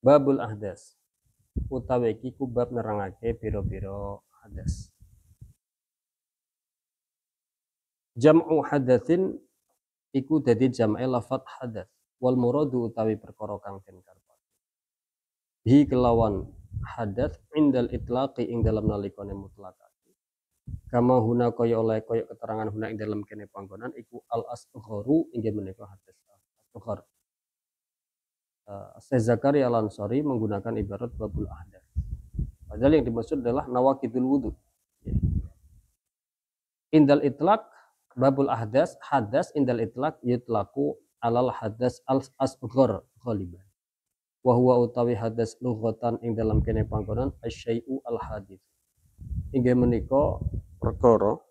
Babul ahdas utawi iki ku bab nerangake pira-pira hadas. Jam'u hadatsin iku dadi jam'e lafat hadas wal muradu utawi perkara kang den karepake. Bi kelawan hadas indal itlaqi ing dalam nalikane mutlakake. Kama huna kaya oleh kaya keterangan huna ing dalam kene panggonan iku al asgharu inggih menika hadas asghar. Syekh Zakaria Al-Ansari menggunakan ibarat babul ahdas. Padahal yang dimaksud adalah nawaqidul wudu. Indal itlaq babul ahdas hadas indal itlaq yutlaqu alal hadas al asghar ghaliban. Wa huwa utawi hadas lughatan ing dalam kene panggonan asyai'u al hadits. Inggih menika perkara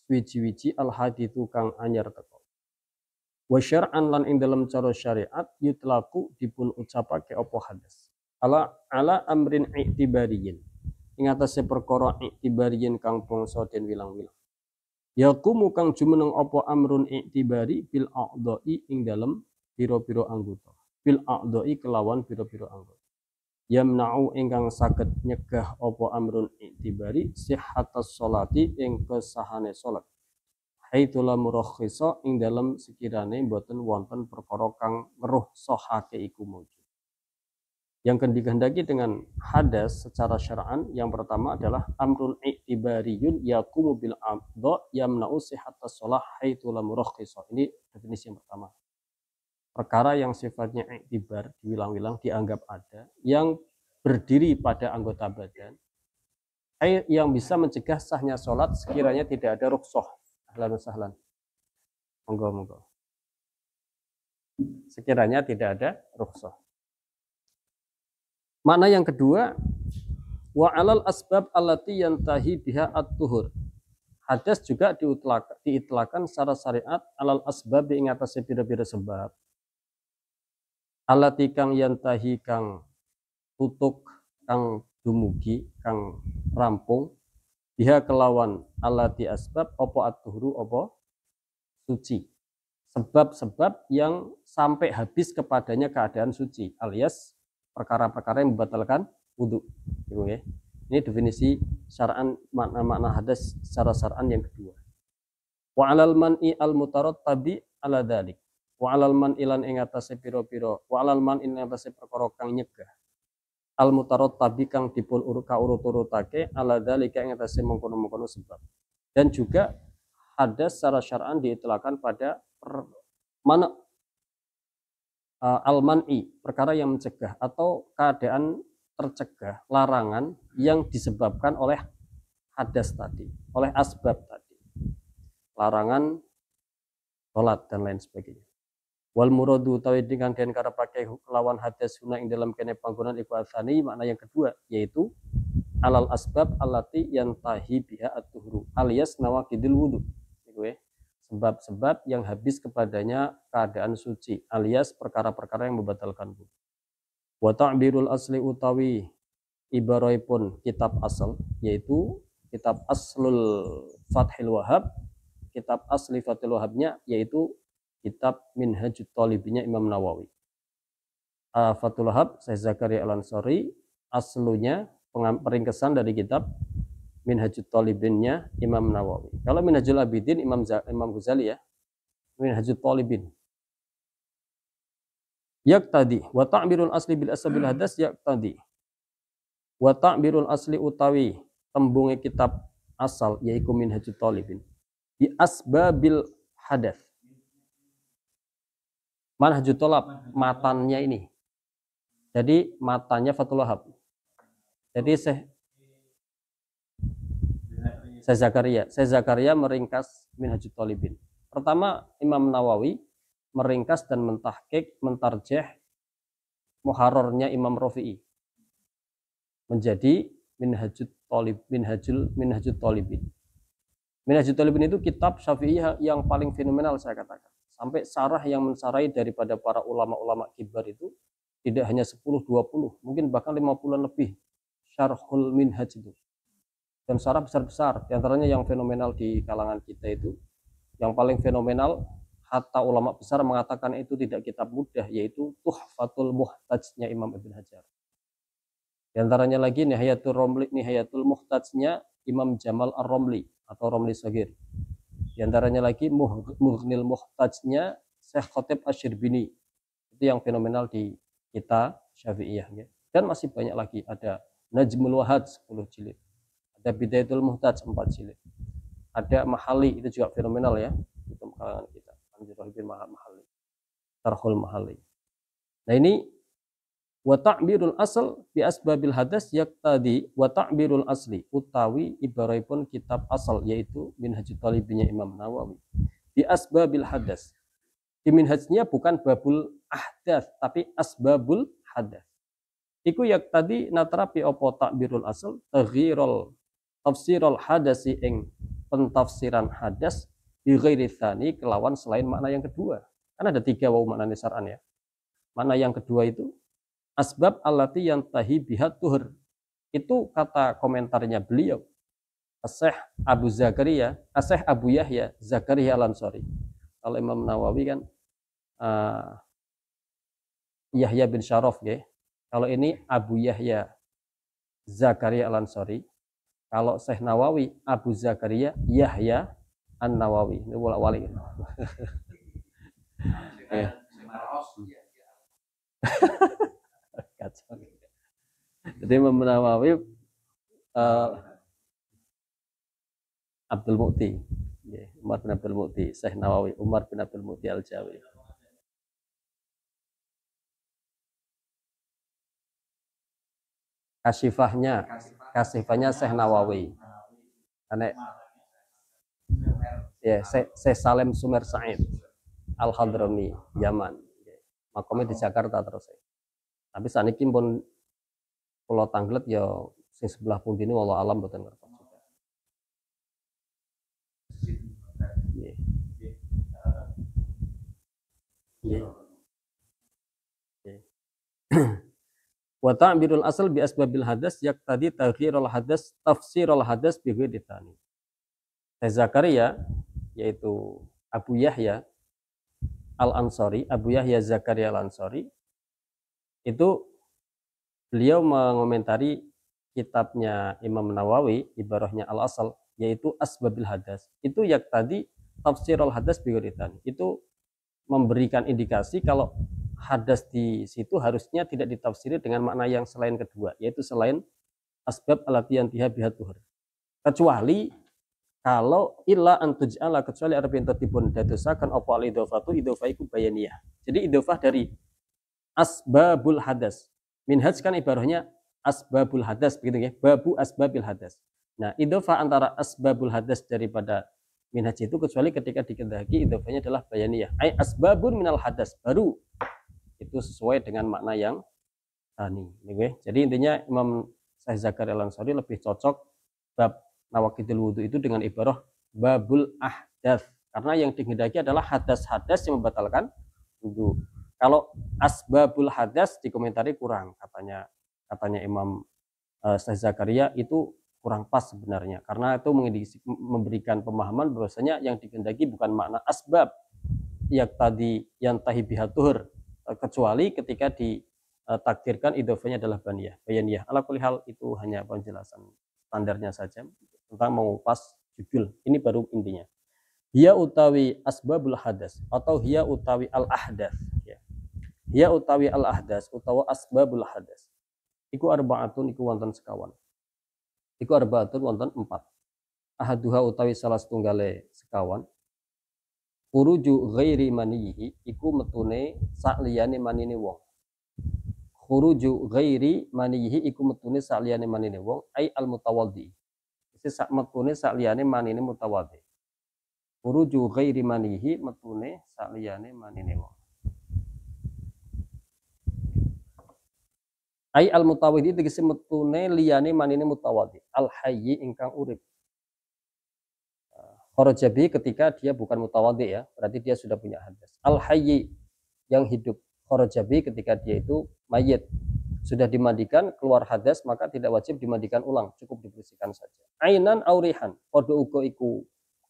wiji-wiji al haditsu kang anyar teko. Wa syar'an lan ing dalam cara syariat yutlaqu dipun ucapake apa hadas. Ala amrin i'tibariyin. Ing atase perkara i'tibariyin kang bangsa den wilang-wilang. Yaqumu kang jumeneng apa amrun i'tibari bil a'dha'i ing dalam pira-pira anggota. Bil a'dha'i kelawan pira-pira anggota. Yamna'u ingkang saged nyegah apa amrun i'tibari sihhatas sholati ing kesahane salat. Haitula murakhisa ing dalam sekirane boten wonten perkara kang ngruhsahake iku mujud. Yang dikehendaki dengan hadas secara syar'an yang pertama adalah amrun i'tibariyun yaqumu bil a'dha yamna'u sihhatas shalah haitula murakhisa. Ini definisi yang pertama. Perkara yang sifatnya i'tibar, diwilang-wilang, dianggap ada, yang berdiri pada anggota badan, yang bisa mencegah sahnya sholat sekiranya tidak ada rukhsah. Ahlan sahlan. Monggo. Sekiranya tidak ada rukhsah. Makna yang kedua, wa alal asbab allati yantahi biha at-tuhur. Hadas juga diitlakan secara syariat alal asbab ing atase pira-pira sebab. Allati kang yantahi kang tutuk kang dumugi kang rampung biha kelawan allati asbab apa at-tuhuru apa suci. Sebab-sebab yang sampai habis kepadanya keadaan suci alias perkara-perkara yang membatalkan wudu. Ini definisi syar'an makna hadas secara syar'an yang kedua. Wa 'alal man'i al-mutarattabi 'ala dzalik. Wa 'alal man'i lan ing atase pira-pira, wa 'alal man'i ing atase perkara kang nyegah. Al-mutarattabi kang dipun urut-urutake 'ala dzalika ing atase mengkono-mengkono sebab. Dan juga hadas secara syar'an diitlakan pada mana al-man'i, perkara yang mencegah atau keadaan tercegah, larangan yang disebabkan oleh hadas tadi, oleh asbab tadi. Larangan salat dan lain sebagainya. Wal muradu utawi dengan den karepake lawan hadas guna ing dalam kene panggonan iku asani, makna yang kedua yaitu alal asbab allati yantahi biha at-tuhuru alias nawaqidul wudu. Sebab-sebab yang habis kepadanya keadaan suci alias perkara-perkara yang membatalkan wudu. Wa ta'birul asli utawi ibaratipun kitab asal yaitu kitab Aslul Fathil Wahhab, kitab asli Fathil Wahhabnya yaitu kitab Minhajut Thalibinnya Imam Nawawi. Fathul Wahhab Syekh Zakaria Al-Ansari, aslunya peringkesan dari kitab Minhajut Thalibinnya Imam Nawawi. Kalau Minhajul Abidin Imam Ghazali ya. Minhajut Thalibin. Yaqtadi wa ta'birul asli bil asbabil hadas yaqtadi. Wa ta'birul asli utawi tembunge kitab asal yaitu Minhajut Thalibin. Bi asbabil hadas. Manhajut Thalab matannya ini. Jadi matanya Fathul Wahhab. Jadi Syekh Zakaria meringkas Minhajut Thalibin. Pertama Imam Nawawi meringkas dan mentahqiq, mentarjih muharrarnya Imam Rafi'i menjadi Minhajut Thalibin. Minhajut Thalibin itu kitab Syafi'i yang paling fenomenal saya katakan. Sampai sarah yang mensarai daripada para ulama-ulama kibar itu tidak hanya 10-20, mungkin bahkan 50-an lebih syarhul minhaj itu. Dan sarah besar-besar, diantaranya yang fenomenal di kalangan kita itu, yang paling fenomenal kata ulama besar mengatakan itu tidak kitab mudah, yaitu Tuhfatul Muhtajnya Imam Ibn Hajar. Di antaranya lagi Nihayatul Muhtajnya Imam Jamal Ar-Romli atau Romli Shagir. Di antaranya lagi Mughnil Muhtajnya Syekh Khatib Asy-Syirbini. Itu yang fenomenal di kita Syafi'iyah. Ya. Dan masih banyak lagi. Ada Najmul Wahad 10 jilid. Ada Bidayatul Muhtaj 4 jilid. Ada Mahali, itu juga fenomenal ya. Itu kalangan kita. Mahali. Tarhul Mahali. Nah ini wa ta'birul asal bi asbabil hadas yaqtadi wa ta'birul asli utawi ibaratipun kitab asal yaitu Minhajut Talibinnya Imam Nawawi bi asbabil hadas. Di minhajnya bukan babul ahdas tapi asbabul hadas. Iku yaqtadi natrapi opo ta'birul asal taghyirul tafsirul hadasi ing pentafsiran hadas bi ghairi tsani kelawan selain makna yang kedua. Kan ada 3 wau makna nisar'an ya. Makna yang kedua itu asbab allati yantahi bihat tuhur. Itu kata komentarnya beliau Syekh Abu Zakaria, Syekh Abu Yahya Zakaria Al-Ansari. Kalau Imam Nawawi kan Yahya bin Syaraf ya. Kalau ini Abu Yahya Zakaria Al-Ansari. Kalau Syekh Nawawi Abu Zakaria Yahya An-Nawawi. Ini bolak-balik. Ya. Kacau. Jadi Imam Nawawi Abdul Mu'ti, Umar bin Abdul Mu'ti, Syekh Nawawi Umar bin Abdul Mu'ti Al-Jawi. Kasifahnya Syekh Nawawi. Karena ya Syekh Salim Sumer Said Al-Hadrami Yaman. Makomnya di Jakarta terus. Tapi saniki pun Pulau Tanglet ya sing sebelah pundi ini wallah alam boten ngertos juga. Wa ta'birul asal bi asbabil hadas yaqtadi taghyirul hadas tafsirul hadas bi ghairi tsani. Zakaria yaitu Abu Yahya Al-Ansari, Abu Yahya Zakaria Al-Ansari itu beliau mengomentari kitabnya Imam Nawawi ibarahnya Al-Asal yaitu Asbabil Hadas. Itu yaqtadi tafsirul hadas bi ghairi tsani. Itu memberikan indikasi kalau hadas di situ harusnya tidak ditafsiri dengan makna yang selain kedua, yaitu selain asbab alatiyan tiha bihatuhur. Kecuali kalau illa antuj'ala kecuali arabin tatibun dadosakan apa al-idhofatu idhofah iku bayaniyah. Jadi idhofah dari asbabul hadas. Minhaj kan ibarahnya asbabul hadas begitu ya, babu asbabil hadas. Nah, idhofah antara asbabul hadas daripada minhaj itu kecuali ketika dikehendaki idhofahnya adalah bayaniyah. Ai asbabun minal hadas baru itu sesuai dengan makna yang tani. Jadi intinya Imam Syekh Zakaria Al-Ansari lebih cocok bab nawaqidul wudu itu dengan ibarah babul ahdas karena yang dikehendaki adalah hadas-hadas yang membatalkan wudu. Kalau asbabul hadas dikomentari kurang katanya Imam Syekh Zakaria itu kurang pas sebenarnya karena itu memberikan pemahaman bahwasanya yang dikehendaki bukan makna asbab yang tahi bihatuhur kecuali ketika ditakdirkan idhofahnya adalah bayaniyah. Ala kulli hal itu hanya penjelasan standarnya saja tentang mengupas judul. Ini baru intinya. Hiya utawi asbabul hadas atau hiya utawi al-ahdas ya. Hiya utawi al-ahdas utawa asbabul hadas. Iku arba'atun iku wonten sekawan. Iku arba'atun wonten 4. Ahaduha utawi salah setunggale sekawan. Khuruju ghairi manihi iku metune sakliyane manine wong. Khuruju ghairi manihi iku metune sakliyane manine wong ai al mutawaddi. Isi sak metune sakliyane manine mutawaddi. Khuruju ghairi manihi metune sakliyane manine wong. Ai al mutawaddi tegese metune liyane manine mutawaddi. Al hayyi ingkang urip. Kharajabi ketika dia bukan mutawaddi ya, berarti dia sudah punya hadas. Al-hayyi yang hidup. Kharajabi ketika dia itu mayit. Sudah dimandikan, keluar hadas, maka tidak wajib dimandikan ulang, cukup dibersihkan saja. Ainan aurihan, podo ugo iku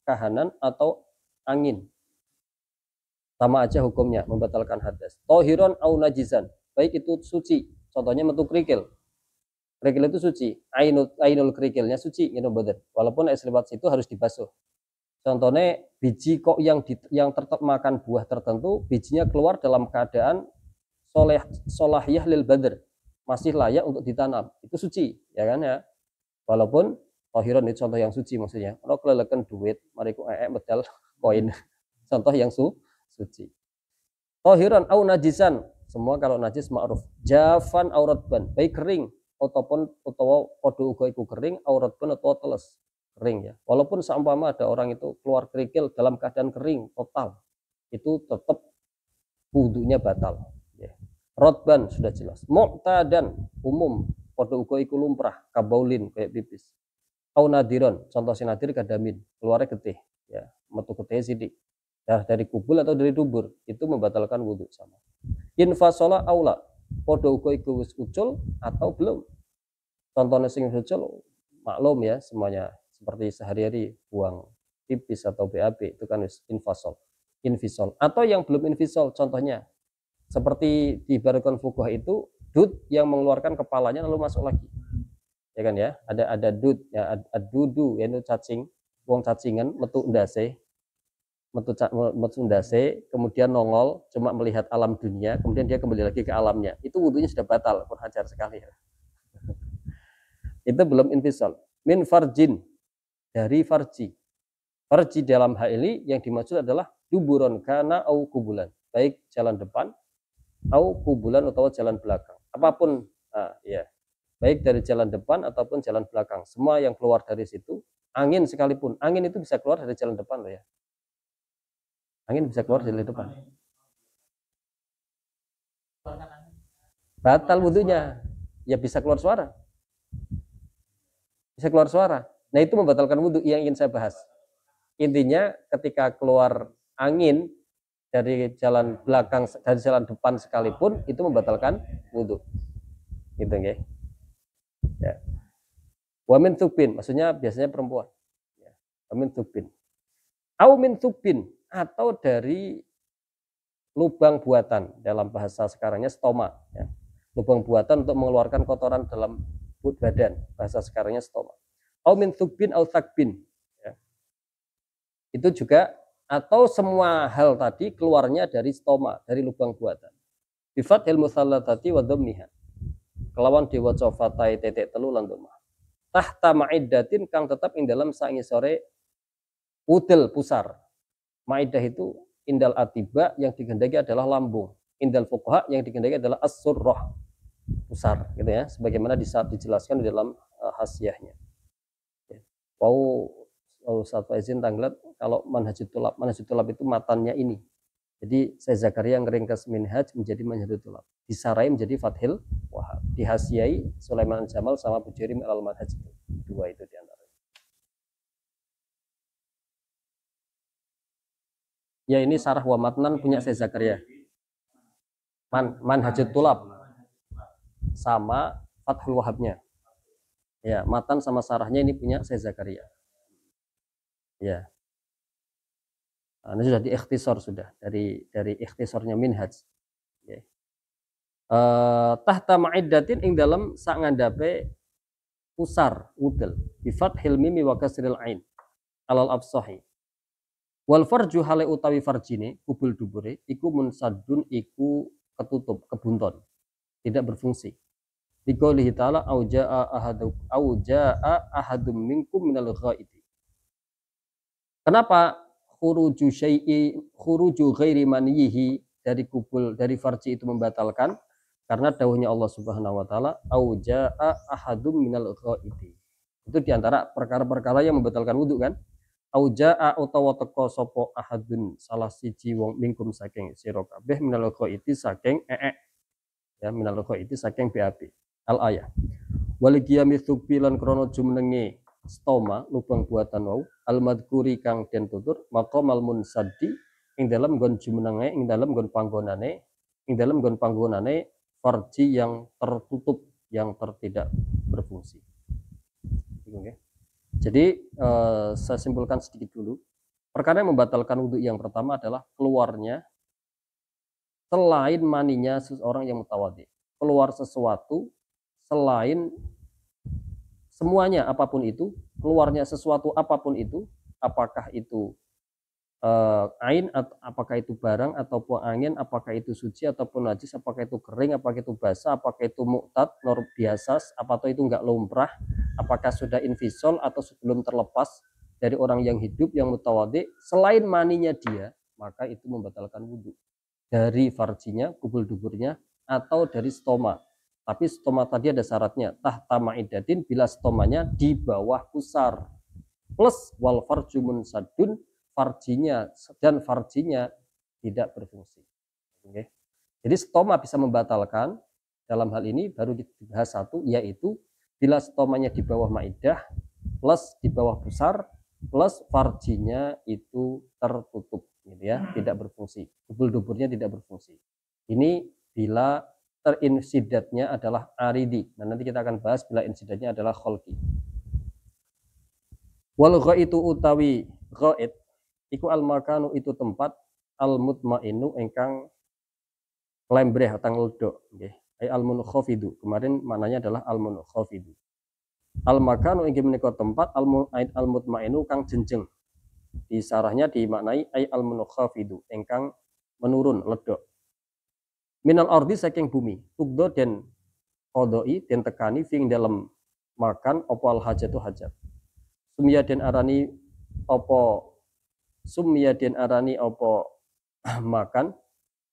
kahanan atau angin. sama aja hukumnya membatalkan hadas. Tohiron au najizan, baik itu suci, contohnya metu kerikil. Kerikil itu suci, ainul kerikilnya suci, gitu bener. Walaupun es lewat situ harus dibasuh. Contohnya biji kok yang makan buah tertentu, bijinya keluar dalam keadaan solahiyah lil badr, masih layak untuk ditanam, itu suci, ya kan ya. Walaupun tohiron itu contoh yang suci maksudnya. Kalau kelelekan duit, mariku medal koin, contoh yang suci. Tohiron au najisan, semua kalau najis ma'ruf. Jafan auratban, baik kering ataupun utawa podo uga iku kering, auratban atau teles kering ya. Walaupun seumpama ada orang itu keluar kerikil dalam keadaan kering total, itu tetap wudunya batal. Ya. Rotban sudah jelas. Mu'tadan umum, podo uga iku lumrah, kabaulin kayak pipis. Au nadiron, contoh si nadir kadamin, keluarnya getih, ya, metu getih sidik. Ya, dari kubul atau dari dubur itu membatalkan wudhu sama. Infasola aula, podo uga iku wis ucul atau belum. Contohnya sing ucul maklum ya semuanya, seperti sehari-hari buang pipis atau BAB itu kan wis infasol. Atau yang belum infisol, contohnya seperti di Barakon Fuqah itu dud yang mengeluarkan kepalanya lalu masuk lagi. Ya kan ya, ada dud ya, dudu yaitu cacing, wong cacingan metu ndase, Metsundase, kemudian nongol, cuma melihat alam dunia, kemudian dia kembali lagi ke alamnya. Itu wudhunya sudah batal, kurang ajar sekali ya. Itu belum infisal. Min farjin, dari farji. Farji dalam hal ini yang dimaksud adalah duburon kana au kubulan. Baik jalan depan, au kubulan atau jalan belakang. Apapun, ya. Baik dari jalan depan ataupun jalan belakang. Semua yang keluar dari situ, angin sekalipun. Angin itu bisa keluar dari jalan depan loh ya. Angin bisa keluar dari depan. Batal wudhunya. Ya bisa keluar suara. Bisa keluar suara. Nah itu membatalkan wudhu yang ingin saya bahas. Intinya ketika keluar angin dari jalan belakang, dari jalan depan sekalipun, itu membatalkan wudhu. Gitu ya. Wamin tubin, maksudnya biasanya perempuan. Wamin tubin. Aumin tubin, atau dari lubang buatan, dalam bahasa sekarangnya stoma ya. Lubang buatan untuk mengeluarkan kotoran dalam badan, bahasa sekarangnya stoma. Au min thubbin au takbin ya. Itu juga, atau semua hal tadi keluarnya dari stoma, dari lubang buatan. Bi fathil musallatati wa dhammiha, kelawan diwaca fathai tetek telu lan dhammah. Tahta ma'iddatin kang tetap ing dalam sangisore udel pusar. Ma'idah itu indal atiba yang dikehendaki adalah lambung, indal fuqaha yang dikehendaki adalah as-surrah, pusar gitu ya, sebagaimana dijelaskan di dalam hasyiahnya. Wau Ustaz Faizin Tanglet kalau manhajut tulab itu matannya ini. Jadi saya Zakaria ngeringkas minhaj menjadi manhajut tulab, disarai menjadi Fathil Wahab, dihasyiai Sulaiman Jamal sama Bujirim al-Manhaj, dua itu diantara. Ya ini sarah wa matnan punya saya Zakaria. Manhajut tulab sama Fathul Wahabnya. Ya, matan sama sarahnya ini punya saya Zakaria. Ya. Nah, ini sudah diikhtisor sudah dari ikhtisornya minhaj. Ya. Tahta ma'iddatin ing dalam sak ngandhape pusar udel bi fathil mim wa kasril ain alal afsahi. Wal farju hale utawi farjine kubul dubure iku munsaddun, iku ketutup, kebunton, tidak berfungsi. Liqaulihi ta'ala au jaa ahadum minkum minal ghaiti. Kenapa khuruju ghairi manihi, dari kubul, dari farji itu membatalkan? Karena dawuhnya Allah Subhanahu wa taala au jaa ahadum minal ghaiti. Itu diantara perkara-perkara yang membatalkan wudu kan? Au jaa utawa teka sapa ahadun, salah siji wong minkum saking sira kabeh minal ghaiti saking ya, minal ghaiti saking BAB. Al ayah. Waligiyami thubilan krono jumenenge stoma, lubang buatan wau, al madkuri kang den tutur maqamal munsaddi ing dalem nggon jumenenge, ing dalem nggon panggonane farji yang tertutup, yang tidak berfungsi. Okay. Jadi saya simpulkan sedikit dulu. Perkara yang membatalkan wudhu yang pertama adalah keluarnya selain maninya seseorang yang mutawadhi. Keluar sesuatu selain semuanya apapun itu, keluarnya sesuatu apapun itu, apakah itu ain, apakah itu barang ataupun angin, apakah itu suci ataupun najis, apakah itu kering, apakah itu basah, apakah itu mu'tad, nor biasa, apakah itu enggak lumrah, apakah sudah infisol atau sebelum terlepas dari orang yang hidup yang mutawadhi, selain maninya dia, maka itu membatalkan wudhu. Dari farjinya, kubul duburnya, atau dari stoma. Tapi stoma tadi ada syaratnya, tahta ma'idatin, bila stomanya di bawah pusar. Plus wal farju munsadun, farjinya dan farjinya tidak berfungsi. Oke. Jadi stoma bisa membatalkan. Dalam hal ini baru dibahas satu, yaitu bila stomanya di bawah maidah, plus di bawah pusar, plus farjinya itu tertutup, gitu ya, tidak berfungsi. Kubul duburnya tidak berfungsi. Ini bila terinsidatnya adalah aridi. Nah, nanti kita akan bahas bila insidatnya adalah kholqi. Wal ghaitu utawi ghaid iku al makanu itu tempat al mutmainu engkang lembreh atang ledok nggih. Ai al munkhafidu. Kemarin maknanya adalah al munkhafidu. Al makanu inggih menika tempat al mutmainu kang jenjeng. Di sarahnya dimaknai ai al munkhafidu engkang menurun ledok. Minal ardi saking bumi, tugdo den qodoi den tekani fing dalam makan opo al hajatu hajat. Sumya den arani opo makan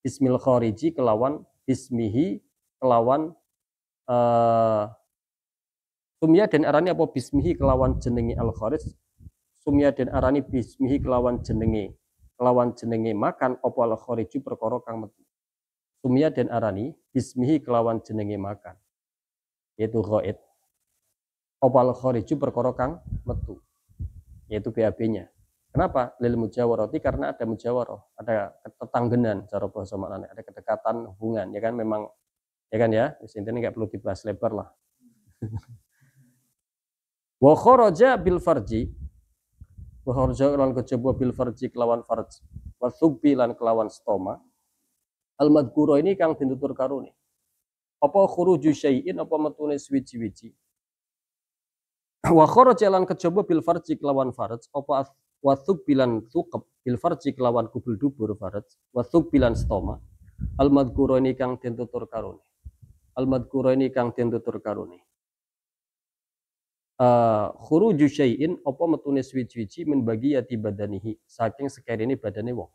bismil khariji kelawan bismihi kelawan sumya den arani apa bismihi kelawan jenenge al kharij, sumya den arani bismihi kelawan jenenge makan apa al khariju perkara kang metu. Sumya den arani bismihi kelawan jenenge makan, yaitu ghaid. Apa al khariju perkara kang metu, yaitu BAB-nya. Kenapa? Lil mujawarati, karena ada mujawarah, ada ketanggenan cara bahasa maknanya, ada kedekatan hubungan, ya kan, memang ya kan ya, di sini nggak perlu dibahas lebar lah. Wa kharaja bil farji, wa kharaja lan kejaba bil farji kelawan farj, wa thubbi lan kelawan stoma. Al madhkura ini kang ditutur karone. Apa khuruju syai'in, apa metune swiji-wiji. Wa kharaja lan kejaba bil farji kelawan farj, apa wa thubbi lan thuqab bil farji kelawan kubul dubur farj, wa thubbi lan stoma. Al madhkura ini kang ditutur karone. Al madhkura ini kang ditutur karone. Khuruju syai'in apa metune swiji-wiji min bagiyati badanihi, saking sekerene badane wong.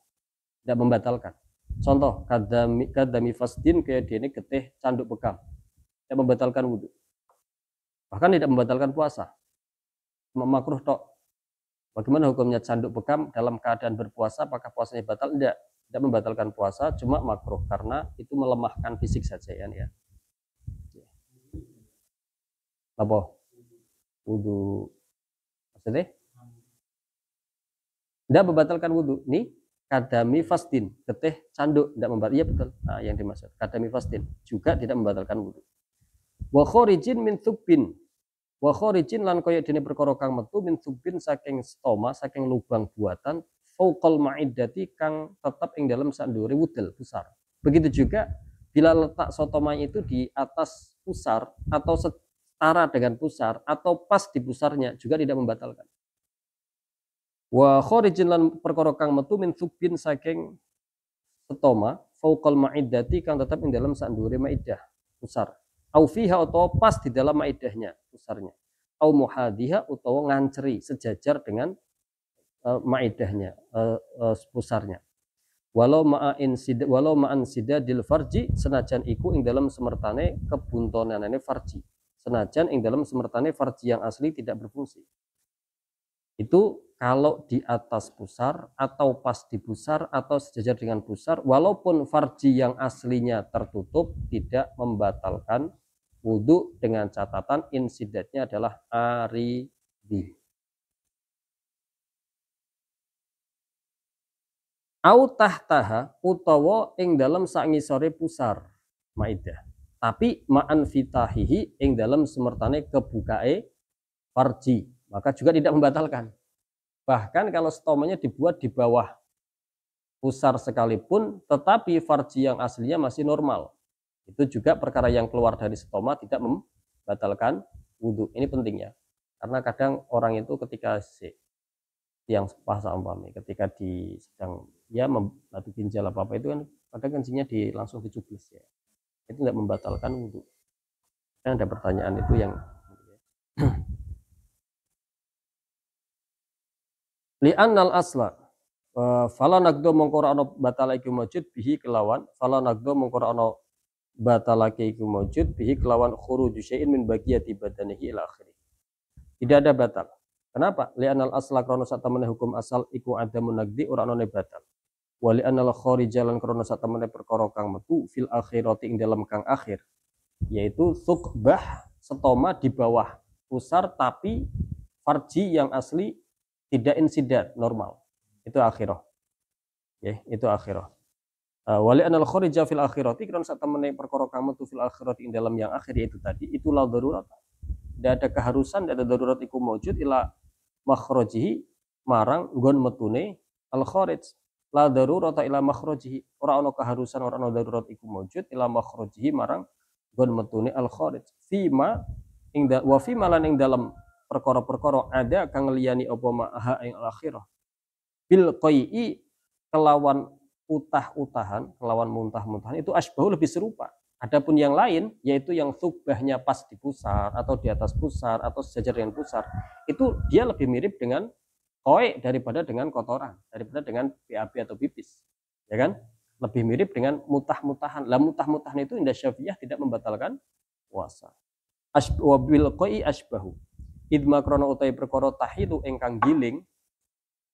Tidak membatalkan. Contoh kadami fasdin, kayak dia ini getih canduk bekam, tidak membatalkan wudhu, bahkan tidak membatalkan puasa, cuma makruh tok. Bagaimana hukumnya canduk bekam dalam keadaan berpuasa? Apakah puasanya batal? Tidak membatalkan puasa, cuma makruh karena itu melemahkan fisik saja ya. Apa? Wudhu maksudnya? Tidak membatalkan wudhu. Nih kadami fastin, getih canduk tidak membatalkan. Iya betul. Nah, yang dimaksud kadami fastin juga tidak membatalkan wudhu. Wa kharijin min thubbin, wa kharijin lan kaya dene perkara kang metu min thubbin saking stoma, saking lubang buatan fauqal ma'iddati kang tetap ing dalam sandure wudel pusar. Begitu juga bila letak sotomanya itu di atas pusar atau setara dengan pusar atau pas di pusarnya juga tidak membatalkan. Wa kharijin lan perkara kang metu min thubbin saking stoma fauqal ma'iddati kang tetap ing dalam sandure maidah pusar. Au fiha atau pas di dalam maidahnya pusarnya. Au muhadiha atau nganceri sejajar dengan maidahnya pusarnya. Walau ma'an sidadil farji, senajan iku ing dalam semertane kebuntonanane farji. Senajan ing dalam semertane farji yang asli tidak berfungsi. Itu kalau di atas pusar atau pas di pusar atau sejajar dengan pusar, walaupun farji yang aslinya tertutup tidak membatalkan wudhu dengan catatan insidatnya adalah aridi. Au tahtaha utawa ing dalam sangisore pusar maidah, tapi ma'an fitahihi ing dalam semertane kebukae farji, maka juga tidak membatalkan. Bahkan kalau stomanya dibuat di bawah pusar sekalipun, tetapi farji yang aslinya masih normal. Itu juga perkara yang keluar dari stoma tidak membatalkan wudhu. Ini penting ya, karena kadang orang itu ketika yang ketika di sedang ya membatu ginjal apa itu kan kadang kencingnya langsung dicubis ya, itu tidak membatalkan wudhu. Kan ada pertanyaan itu yang li'annal asla fala nagdo mongkora ono batalaki mujud bihi kelawan fala nagdo mongkora ono batalaki mujud bihi kelawan khuruju syai'in min bagiyati badanihi ila akhiri. Tidak ada batal. Kenapa? Li'annal asla krono satamene hukum asal iku adamun nagdi ora ono batal. Wa li'annal kharijalan krono satamene perkara kang metu fil akhirati ing dalam kang akhir, yaitu suqbah stoma di bawah pusar tapi farji yang asli tidak insidat normal. Itu akhirah. Ya, itu akhirah. Wali anal kharija fil akhirati kan saat temene perkara kamu tuh fil akhirati ing dalam yang akhir itu tadi itu la darurat. Tidak ada keharusan, tidak ada darurat iku maujud ila makhrajihi marang nggon metune al kharij. La darurata ila makhrajihi. Ora ana keharusan, ora ana darurat iku maujud ila makhrajihi marang nggon metune al kharij. Fima ing wa fima lan ing dalam perkara-perkara ada kang liyani apa ma'aha ing akhirah bil qai'i kelawan utah-utahan, kelawan muntah-muntahan itu asbahu lebih serupa. Adapun yang lain yaitu yang subahnya pas di pusar atau di atas pusar atau sejajar dengan pusar, itu dia lebih mirip dengan qai' daripada dengan kotoran, daripada dengan BAB atau pipis. Ya kan? Lebih mirip dengan mutah-mutahan. Lah mutah-mutahan itu indah Syafi'iyah tidak membatalkan puasa. Asbahu bil qai'i asbahu. Idma krono utai perkara tahidu ingkang giling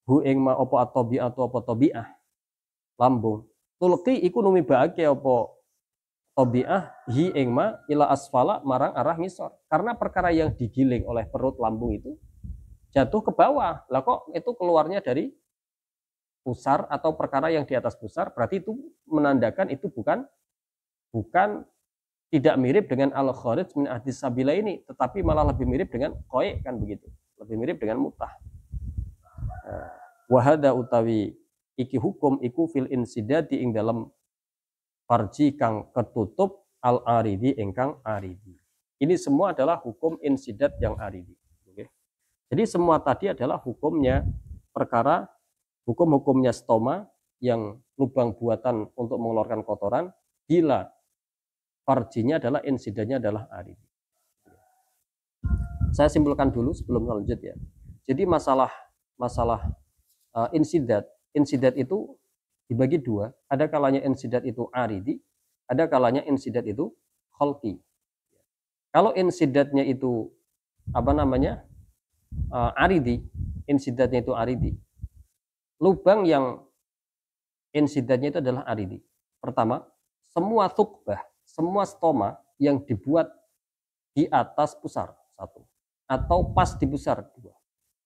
hu ing ma apa atabi'ah atau apa tabi'ah lambung tulqi iku numibake apa tabi'ah hi ing ma ila asfala marang arah ngisor, karena perkara yang digiling oleh perut lambung itu jatuh ke bawah. Lah kok itu keluarnya dari pusar atau perkara yang di atas pusar, berarti itu menandakan itu bukan tidak mirip dengan al-kharij min ahdis sabila ini, tetapi malah lebih mirip dengan qai', kan begitu, lebih mirip dengan mutah. Wahada utawi iki hukum iku fil insidadi ing dalam farji kang ketutup al-aridi ingkang aridi. Ini semua adalah hukum insidat yang aridi. Okay. Jadi semua tadi adalah hukumnya perkara hukum-hukumnya stoma yang lubang buatan untuk mengeluarkan kotoran bila farjinya adalah insidatnya adalah aridi. Saya simpulkan dulu sebelum lanjut ya. Jadi masalah insidat itu dibagi dua. Ada kalanya insidat itu aridi, ada kalanya insidat itu khalqi. Kalau insidatnya itu aridi, insidatnya itu aridi. Lubang yang insidatnya itu adalah aridi. Pertama, semua thukbah, semua stoma yang dibuat di atas pusar satu, atau pas di pusar dua,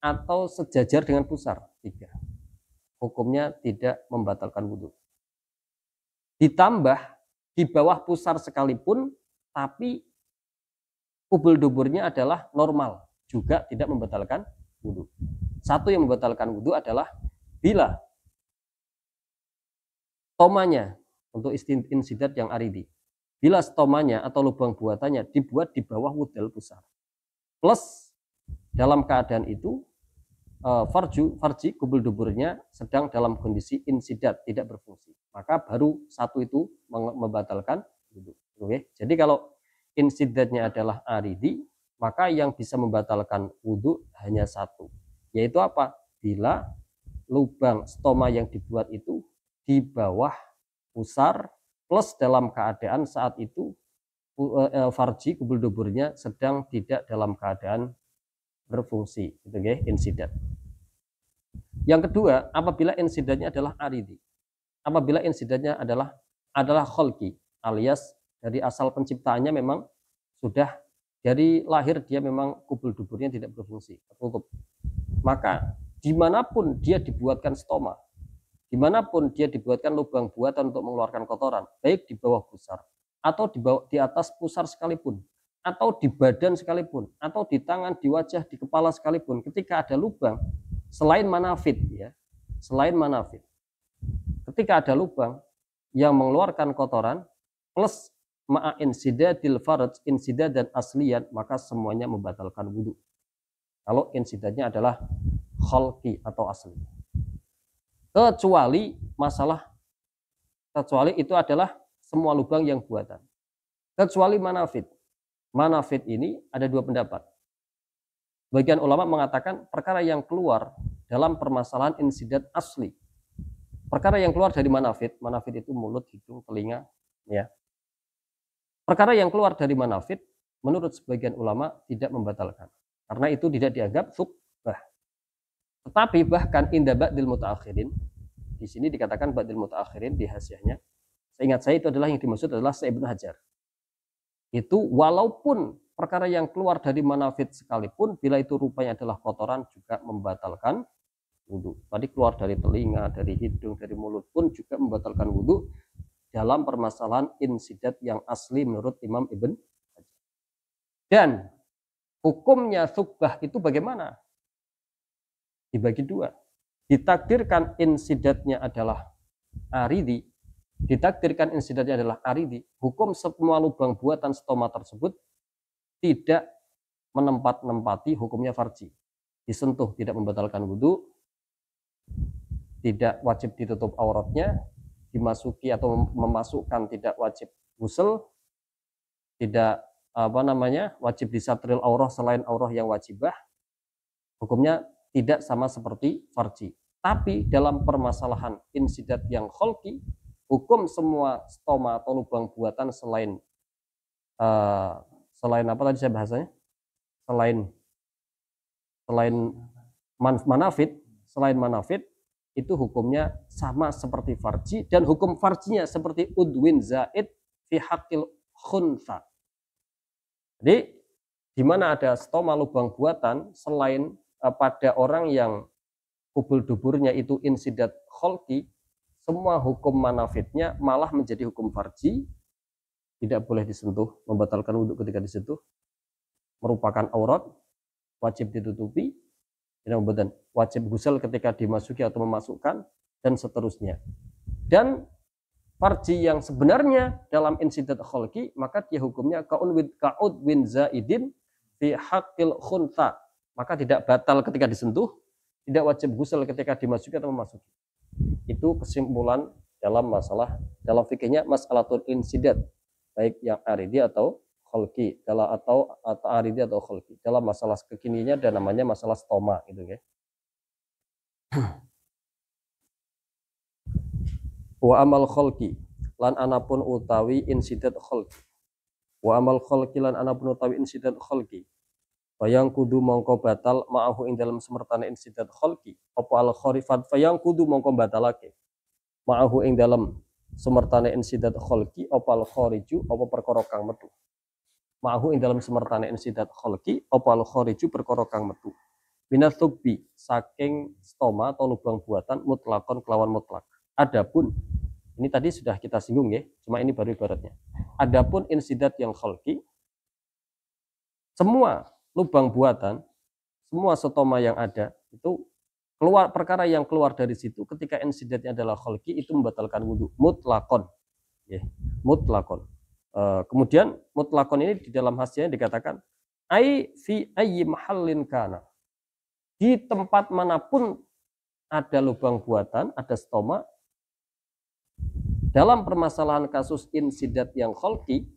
atau sejajar dengan pusar tiga, hukumnya tidak membatalkan wudhu. Ditambah di bawah pusar sekalipun, tapi kubul duburnya adalah normal, juga tidak membatalkan wudhu. Satu yang membatalkan wudhu adalah bila stomanya untuk insidat yang aridi, bila stomanya atau lubang buatannya dibuat di bawah wudel pusar, plus dalam keadaan itu farji kubul duburnya sedang dalam kondisi insidat, tidak berfungsi, maka baru satu itu membatalkan wudhu. Oke? Jadi kalau insidatnya adalah aridi, maka yang bisa membatalkan wudhu hanya satu, yaitu apa? Bila lubang stoma yang dibuat itu di bawah pusar plus dalam keadaan saat itu farji kubul duburnya sedang tidak dalam keadaan berfungsi, itu ya, insidat. Yang kedua, apabila insidatnya adalah aridi, apabila insidatnya adalah kholqi, alias dari asal penciptaannya memang sudah dari lahir dia memang kubul duburnya tidak berfungsi, tertutup, maka dimanapun dia dibuatkan stoma, dimanapun dia dibuatkan lubang buatan untuk mengeluarkan kotoran, baik di bawah pusar atau di atas pusar sekalipun, atau di badan sekalipun, atau di tangan, di wajah, di kepala sekalipun, ketika ada lubang selain manafid ya, selain manafid, ketika ada lubang yang mengeluarkan kotoran plus ma'a insidadil faraj, insidad dan aslian, maka semuanya membatalkan wudu. Kalau insidatnya adalah khalqi atau asli. Kecuali itu adalah semua lubang yang buatan. Kecuali manafid. Manafid ini ada dua pendapat. Bagian ulama mengatakan perkara yang keluar dalam permasalahan insidat asli. Perkara yang keluar dari manafid itu mulut, hidung, telinga, ya. Perkara yang keluar dari manafid menurut sebagian ulama tidak membatalkan. Karena itu tidak dianggap subbah. Tetapi bahkan inda ba'dil mutaakhirin, di sini dikatakan ba'dil mutaakhirin di hasyiahnya. Seingat saya itu adalah yang dimaksud adalah Ibnu Hajar. Itu walaupun perkara yang keluar dari manafid sekalipun, bila itu rupanya adalah kotoran juga membatalkan wudu. Tadi keluar dari telinga, dari hidung, dari mulut pun juga membatalkan wudu dalam permasalahan insidat yang asli menurut Imam Ibn Hajar. Dan hukumnya subbah itu bagaimana? Dibagi dua. Ditakdirkan insidatnya adalah aridi, hukum semua lubang buatan stoma tersebut tidak menempati hukumnya farji. Disentuh tidak membatalkan wudu, tidak wajib ditutup auratnya, dimasuki atau memasukkan tidak wajib ghusl, tidak wajib disatril aurah selain aurah yang wajibah, hukumnya tidak sama seperti farji. Tapi dalam permasalahan insidat yang kholqi, hukum semua stoma atau lubang buatan selain apa tadi saya bahasanya? Selain manafid itu hukumnya sama seperti farji, dan hukum farjinya seperti udwin zaid fi haqqil khunsa. Jadi di mana ada stoma lubang buatan selain pada orang yang kubul duburnya itu insidat kholqi, semua hukum manafidnya malah menjadi hukum farji, tidak boleh disentuh, membatalkan wudhu ketika disentuh, merupakan aurat, wajib ditutupi, wajib ghusl ketika dimasuki atau memasukkan, dan seterusnya. Dan farji yang sebenarnya dalam insidat kholqi, maka dia hukumnya ka'ud win zaidin fi haqqil khunta, maka tidak batal ketika disentuh, tidak wajib ghusl ketika dimasuki atau memasuki. Itu kesimpulan dalam fikihnya mas'alatul insidat, baik yang aridi atau kholqi, atau aridi atau kholqi. Dalam masalah kekiniannya dan namanya masalah stoma gitu ya. Wa amal kholqi lan anapun utawi insidat kholqi. Wa amal kholqi lan anapun utawi insidat kholqi. Fayang kudu mongko batal ma'ahu ing dalam semertane insidat kholqi. Apa al khorifat fayang kudu mongko batalake. Ma'ahu ing dalam semertane insidat kholqi apa al khoriju apa perkara kang metu. Ma'ahu ing dalam semertane insidat kholqi apa al khoriju perkara kang metu. Minasubbi saking stoma atau lubang buatan mutlakon kelawan mutlak. Adapun ini tadi sudah kita singgung ya, cuma ini baru ibaratnya. Adapun insidat yang kholqi, semua lubang buatan, semua stoma yang ada itu keluar, perkara yang keluar dari situ ketika insidatnya adalah kholqi itu membatalkan wudu mutlakon, ya, mutlakon. Kemudian mutlakon ini di dalam hasyiahnya dikatakan ai fi ayyi mahallin kana, di tempat manapun ada lubang buatan, ada stoma. Dalam permasalahan kasus insidat yang kholqi,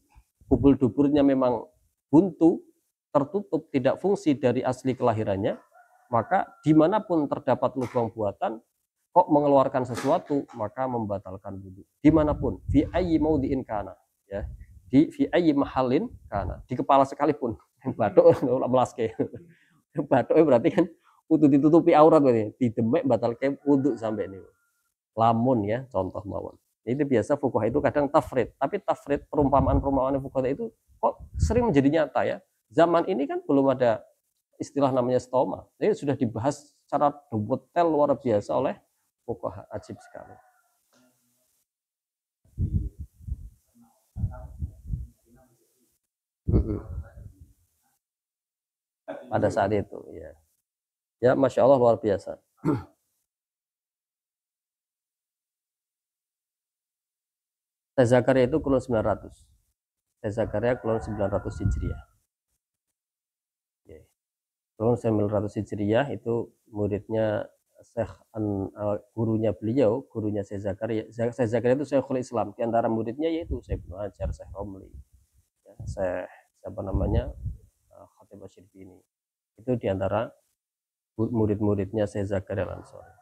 kubul duburnya memang buntu, tertutup, tidak fungsi dari asli kelahirannya, maka dimanapun terdapat lubang buatan kok mengeluarkan sesuatu, maka membatalkan wudu. Dimanapun, fi ayyi maudhi'in kana, ya, di fi ayyi mahallin kana, di kepala sekalipun. Batuk melaske. Batuk berarti kan kudu ditutupi aurat berarti, didemek batalke wudu sampai ini. Lamun ya, contoh mawon. Itu biasa fuqaha itu kadang tafrid, tapi tafrid perumpamaan fuqaha itu kok sering menjadi nyata ya. Zaman ini kan belum ada istilah namanya stoma. Ini sudah dibahas secara detail luar biasa oleh fuqaha, ajib sekali. Pada saat itu ya. Ya, Masya Allah luar biasa. Syekh Zakaria itu kulon 900. Syekh Zakaria kulon 900 Hijriah. Kulon 900 Hijriah itu muridnya gurunya beliau, gurunya Syekh Zakaria. Syekh Zakaria itu Syekhul Islam. Di antara muridnya yaitu Syekh Ibnu Hajar, Syekh Romli, ya, Syekh siapa namanya, Khatib Asyirbi ini. Itu di antara murid-muridnya Syekh Zakaria Al-Ansari.